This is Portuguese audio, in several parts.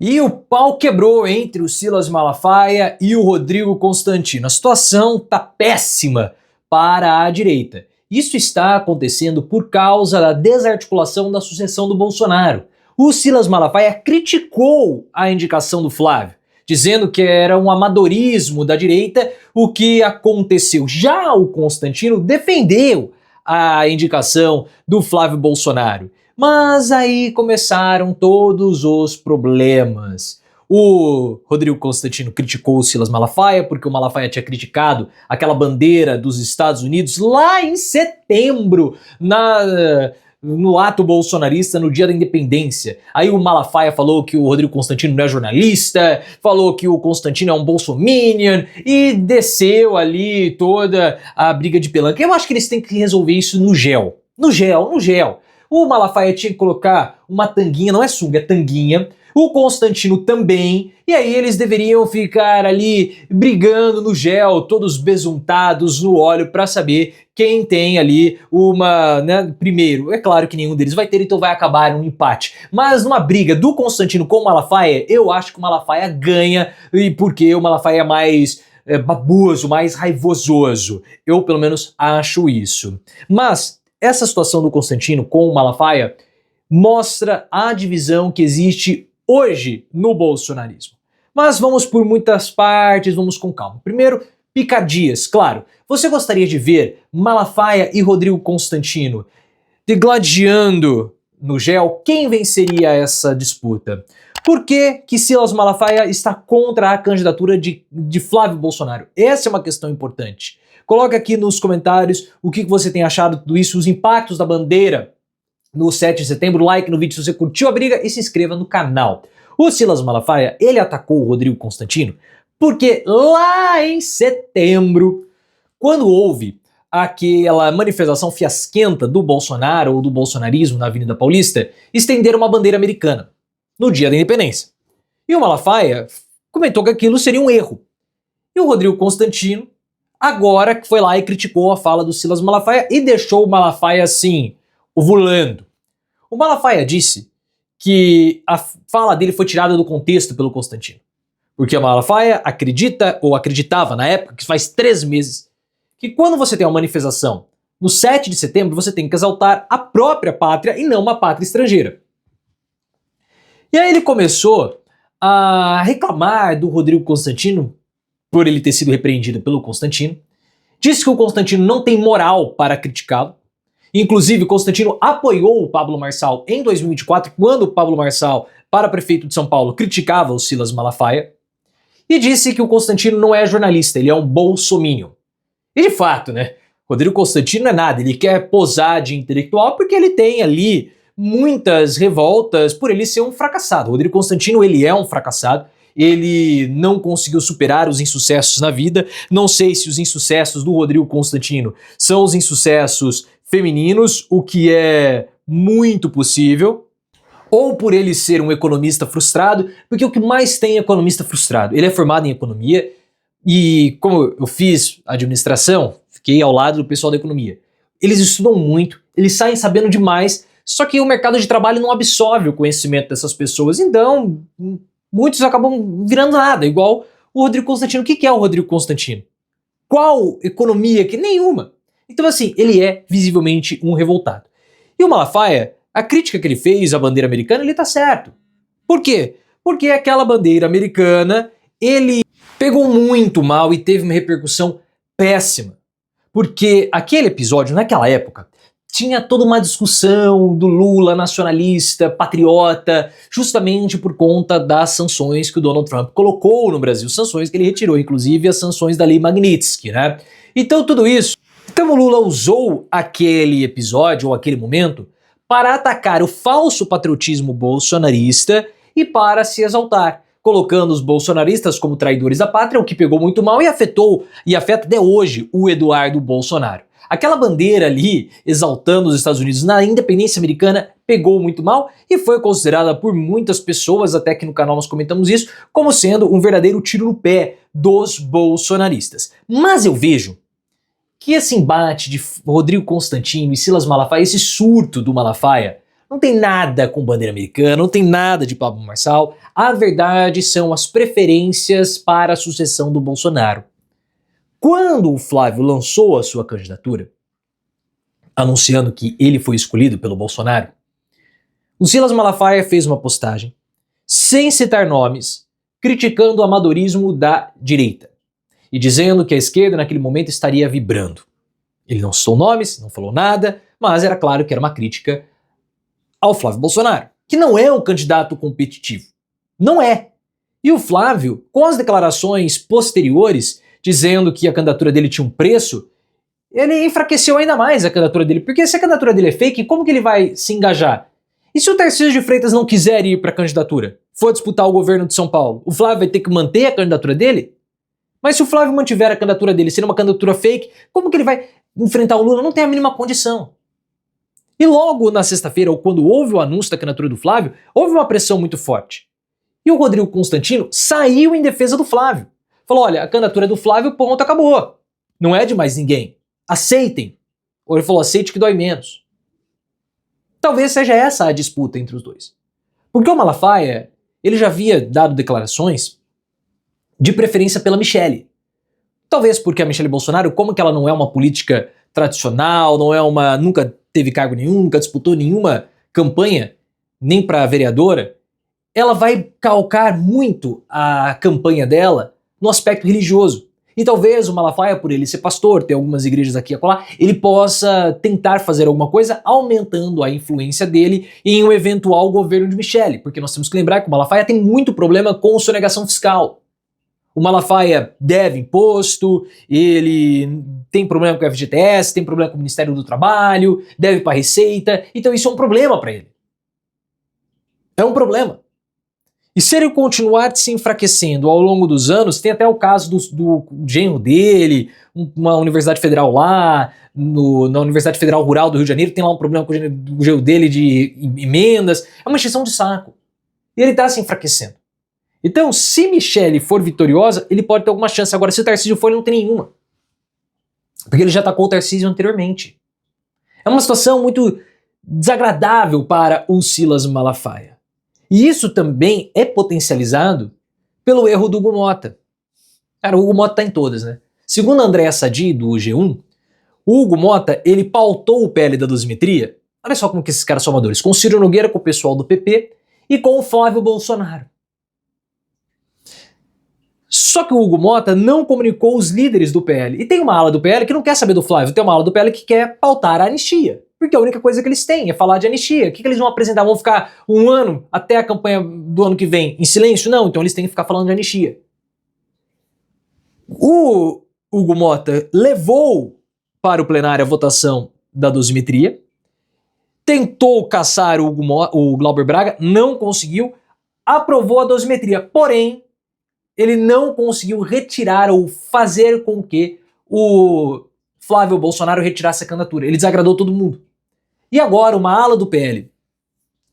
E o pau quebrou entre o Silas Malafaia e o Rodrigo Constantino. A situação tá péssima para a direita. Isso está acontecendo por causa da desarticulação da sucessão do Bolsonaro. O Silas Malafaia criticou a indicação do Flávio, dizendo que era um amadorismo da direita o que aconteceu. Já o Constantino defendeu a indicação do Flávio Bolsonaro. Mas aí começaram todos os problemas. O Rodrigo Constantino criticou o Silas Malafaia porque o Malafaia tinha criticado aquela bandeira dos Estados Unidos lá em setembro, no ato bolsonarista, no dia da independência. Aí o Malafaia falou que o Rodrigo Constantino não é jornalista, falou que o Constantino é um bolsominion e desceu ali toda a briga de pelanca. Eu acho que eles têm que resolver isso no gel. No gel. O Malafaia tinha que colocar uma tanguinha, não é sunga, é tanguinha. O Constantino também. E aí eles deveriam ficar ali brigando no gel, todos besuntados no óleo para saber quem tem ali uma, né, primeiro. É claro que nenhum deles vai ter, então vai acabar um empate. Mas numa briga do Constantino com o Malafaia, eu acho que o Malafaia ganha, e porque o Malafaia é mais baboso, mais raivososo. Eu pelo menos acho isso. Mas essa situação do Constantino com o Malafaia mostra a divisão que existe hoje no bolsonarismo. Mas vamos por muitas partes, vamos com calma. Primeiro, picadias, claro. Você gostaria de ver Malafaia e Rodrigo Constantino degladiando no gel? Quem venceria essa disputa? Por que Silas Malafaia está contra a candidatura de Flávio Bolsonaro? Essa é uma questão importante. Coloca aqui nos comentários o que você tem achado de tudo isso, os impactos da bandeira no 7 de setembro, like no vídeo se você curtiu a briga e se inscreva no canal. O Silas Malafaia, ele atacou o Rodrigo Constantino porque lá em setembro, quando houve aquela manifestação fiasquenta do Bolsonaro ou do bolsonarismo na Avenida Paulista, estenderam uma bandeira americana no dia da independência. E o Malafaia comentou que aquilo seria um erro. E o Rodrigo Constantino agora foi lá e criticou a fala do Silas Malafaia e deixou o Malafaia assim, ovulando. O Malafaia disse que a fala dele foi tirada do contexto pelo Constantino. Porque o Malafaia acredita, ou acreditava na época, que faz 3 meses, que quando você tem uma manifestação no 7 de setembro, você tem que exaltar a própria pátria e não uma pátria estrangeira. E aí ele começou a reclamar do Rodrigo Constantino por ele ter sido repreendido pelo Constantino. Disse que o Constantino não tem moral para criticá-lo. Inclusive, Constantino apoiou o Pablo Marçal em 2024, quando o Pablo Marçal, para prefeito de São Paulo, criticava o Silas Malafaia. E disse que o Constantino não é jornalista, ele é um bolsominion. E de fato, né? Rodrigo Constantino não é nada, ele quer posar de intelectual porque ele tem ali muitas revoltas por ele ser um fracassado. Rodrigo Constantino, ele é um fracassado. Ele não conseguiu superar os insucessos na vida. Não sei se os insucessos do Rodrigo Constantino são os insucessos femininos, o que é muito possível, ou por ele ser um economista frustrado, porque o que mais tem é economista frustrado. Ele é formado em economia e, como eu fiz administração, fiquei ao lado do pessoal da economia. Eles estudam muito, eles saem sabendo demais, só que o mercado de trabalho não absorve o conhecimento dessas pessoas, então muitos acabam virando nada, igual o Rodrigo Constantino. O que é o Rodrigo Constantino? Qual economia? Que nenhuma. Então assim, ele é visivelmente um revoltado. E o Malafaia, a crítica que ele fez à bandeira americana, ele tá certo. Por quê? Porque aquela bandeira americana, ele pegou muito mal e teve uma repercussão péssima. Porque aquele episódio, naquela época, tinha toda uma discussão do Lula nacionalista, patriota, justamente por conta das sanções que o Donald Trump colocou no Brasil, sanções que ele retirou, inclusive as sanções da Lei Magnitsky, né? Então tudo isso. Então o Lula usou aquele episódio, ou aquele momento, para atacar o falso patriotismo bolsonarista e para se exaltar, colocando os bolsonaristas como traidores da pátria, o que pegou muito mal e afetou, e afeta até hoje, o Eduardo Bolsonaro. Aquela bandeira ali, exaltando os Estados Unidos na independência americana, pegou muito mal e foi considerada por muitas pessoas, até que no canal nós comentamos isso, como sendo um verdadeiro tiro no pé dos bolsonaristas. Mas eu vejo que esse embate de Rodrigo Constantino e Silas Malafaia, esse surto do Malafaia, Não tem nada com bandeira americana, não tem nada de Pablo Marçal. A verdade são as preferências para a sucessão do Bolsonaro. Quando o Flávio lançou a sua candidatura, anunciando que ele foi escolhido pelo Bolsonaro, o Silas Malafaia fez uma postagem, sem citar nomes, criticando o amadorismo da direita e dizendo que a esquerda naquele momento estaria vibrando. Ele não citou nomes, não falou nada, mas era claro que era uma crítica ao Flávio Bolsonaro, que não é um candidato competitivo. Não é. E o Flávio, com as declarações posteriores, dizendo que a candidatura dele tinha um preço, ele enfraqueceu ainda mais a candidatura dele, porque se a candidatura dele é fake, como que ele vai se engajar? E se o Tarcísio de Freitas não quiser ir para a candidatura, for disputar o governo de São Paulo, o Flávio vai ter que manter a candidatura dele? Mas se o Flávio mantiver a candidatura dele sendo uma candidatura fake, como que ele vai enfrentar o Lula? Não tem a mínima condição. E logo na sexta-feira, ou quando houve o anúncio da candidatura do Flávio, houve uma pressão muito forte. E o Rodrigo Constantino saiu em defesa do Flávio. Falou, olha, a candidatura do Flávio, ponto, acabou. Não é de mais ninguém. Aceitem. Ou ele falou, aceite que dói menos. Talvez seja essa a disputa entre os dois. Porque o Malafaia, ele já havia dado declarações de preferência pela Michelle. Talvez porque a Michelle Bolsonaro, como que ela não é uma política tradicional, nunca teve cargo nenhum, nunca disputou nenhuma campanha, nem para vereadora, ela vai calcar muito a campanha dela no aspecto religioso. E talvez o Malafaia, por ele ser pastor, ter algumas igrejas aqui e acolá, ele possa tentar fazer alguma coisa aumentando a influência dele em um eventual governo de Michelle, porque nós temos que lembrar que o Malafaia tem muito problema com sonegação fiscal. O Malafaia deve imposto, ele tem problema com o FGTS, tem problema com o Ministério do Trabalho, deve para a Receita, então isso é um problema para ele. É um problema. E se ele continuar se enfraquecendo ao longo dos anos, tem até o caso do genro dele, uma universidade federal lá, na Universidade Federal Rural do Rio de Janeiro, tem lá um problema com o genro dele de emendas, é uma encheção de saco. E ele está se enfraquecendo. Então, se Michelle for vitoriosa, ele pode ter alguma chance. Agora, se o Tarcísio for, ele não tem nenhuma. Porque ele já atacou o Tarcísio anteriormente. É uma situação muito desagradável para o Silas Malafaia. E isso também é potencializado pelo erro do Hugo Mota. Cara, o Hugo Mota tá em todas, né? Segundo a Andréa Sadi, do G1, o Hugo Mota, ele pautou o PL da dosimetria, olha só como que esses caras são amadores, com o Ciro Nogueira, com o pessoal do PP e com o Flávio Bolsonaro. Só que o Hugo Mota não comunicou os líderes do PL. E tem uma ala do PL que não quer saber do Flávio, tem uma ala do PL que quer pautar a anistia. Porque a única coisa que eles têm é falar de anistia. O que eles vão apresentar? Vão ficar um ano até a campanha do ano que vem em silêncio? Não, então eles têm que ficar falando de anistia. O Hugo Mota levou para o plenário a votação da dosimetria, tentou caçar o Glauber Braga, não conseguiu, aprovou a dosimetria, porém, ele não conseguiu retirar ou fazer com que o Flávio Bolsonaro retirasse a candidatura. Ele desagradou todo mundo. E agora uma ala do PL,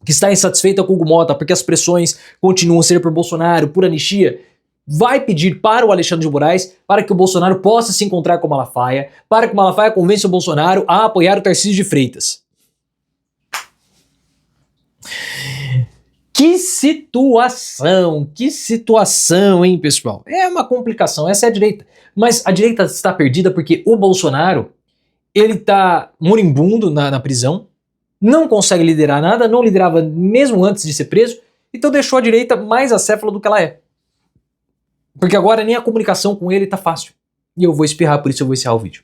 que está insatisfeita com o Hugo Mota porque as pressões continuam a ser por Bolsonaro, por anistia, vai pedir para o Alexandre de Moraes para que o Bolsonaro possa se encontrar com o Malafaia, para que o Malafaia convença o Bolsonaro a apoiar o Tarcísio de Freitas. Que situação, hein, pessoal? É uma complicação, essa é a direita. Mas a direita está perdida porque o Bolsonaro, ele tá moribundo na prisão, não consegue liderar nada, não liderava mesmo antes de ser preso, então deixou a direita mais acéfala do que ela é. Porque agora nem a comunicação com ele tá fácil. E eu vou espirrar, por isso eu vou encerrar o vídeo.